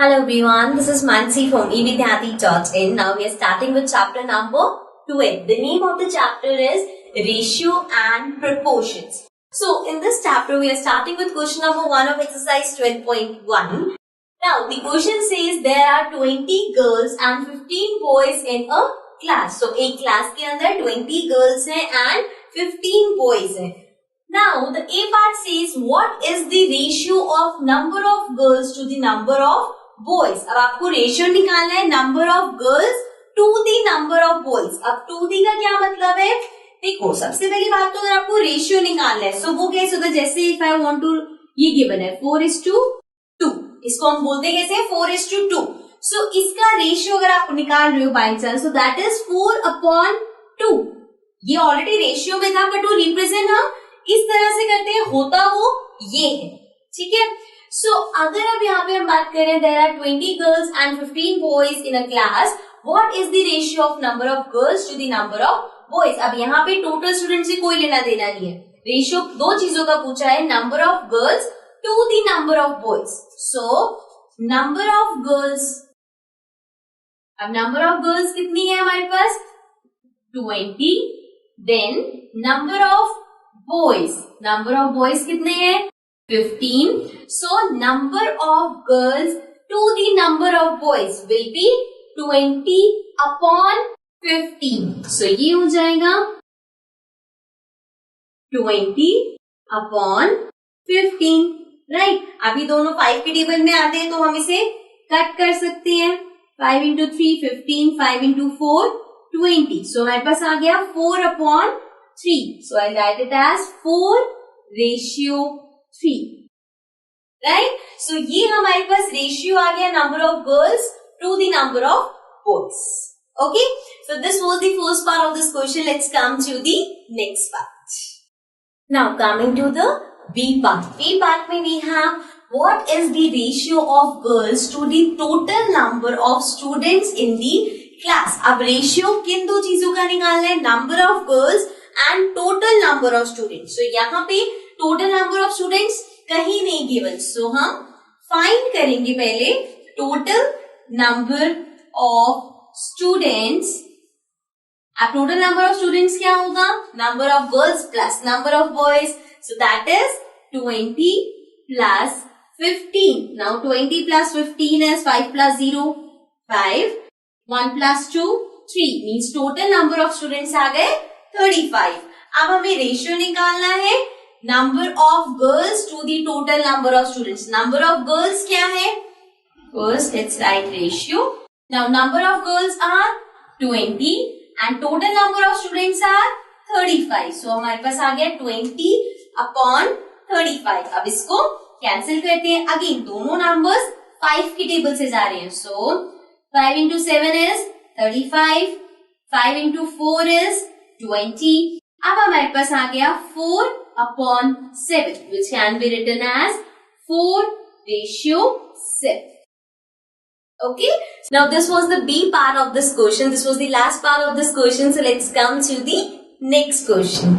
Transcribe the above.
Hello everyone, this is Mansi from evidyati.in. Now we are starting with chapter number 12. The name of the chapter is Ratio and Proportions. So in this chapter we are starting with question number 1 of exercise 12.1. Now the question says there are 20 girls and 15 boys in a class. So एक class के अंदर 20 girls हैं and 15 boys हैं. Now the A part says what is the ratio of number of girls to the number of boys. अब आपको ratio निकालना है number of girls to the number of boys. अब to the का क्या मतलब है? देखो सबसे पहली बात तो अगर आपको रेशियो निकालना है सो वो कैसे होता है, जैसे इफ आई वांट टू, ये गिवन है 4:2, इसको हम बोलते हैं कैसे 4:2. सो इसका रेशियो अगर आप निकाल रहे हो by chance, so that is 4/2. ये ऑलरेडी रेशियो में था बट वो रिप्रेजेंट हम इस तरह से करते हैं, होता वो ये है. ठीक है. सो अगर अब यहाँ पे हम बात करें there are 20 girls and 15 boys in a class, what is the ratio of number of girls to the number of boys. अब यहाँ पे टोटल स्टूडेंट से कोई लेना देना नहीं है. रेशियो दो चीजों का पूछा है, number of girls to the number of boys. So number of girls, अब नंबर ऑफ गर्ल्स कितनी है हमारे पास 20. देन नंबर ऑफ बॉयज कितने हैं 15. So number of girls to the number of boys will be 20/15. So ये हो जाएगा 20/15. राइट. अभी दोनों 5 के टेबल में आते हैं तो हम इसे कट कर सकते हैं. 5 into 3 15, 5 into 4 20. So हमारे पास आ गया 4/3. So I'll write it as 4:3. Right. So ये हमारे पास रेशियो आ गया number of girls to the number of boys. Okay. So this was the first part of this question. Let's come to the next part. Now coming to the B part. B part में we have what is the ratio of girls to the total number of students in the class. अब ratio किन दो चीजों का निकालना है, number of girls and total number of students. So यहाँ पे टोटल नंबर ऑफ स्टूडेंट्स कहीं नहीं गिवन. सो हम फाइंड करेंगे पहले टोटल नंबर ऑफ स्टूडेंट्स. अब टोटल नंबर ऑफ स्टूडेंट्स क्या होगा, number of girls plus number of boys. So that is 20 plus 15. Now 20 plus 15 is 5 plus 0 5, 1 plus 2 3 means total number of students आ गए 35. अब हमें रेशियो निकालना है number of girls to the total number of students. Number of girls क्या है, first let's write ratio. Now number of girls are 20 and total number of students are 35. So हमारे पास आ गया 20/35. अब इसको कैंसिल करते हैं. अगेन दोनों नंबर्स 5 की टेबल से जा रहे हैं. सो 5 into 7 is 35, 5 into 4 is 20. अब हमारे पास आ गया 4/7 which can be written as 4:7. Okay. Now this was the B part of this question. This was the last part of this question. So let's come to the next question.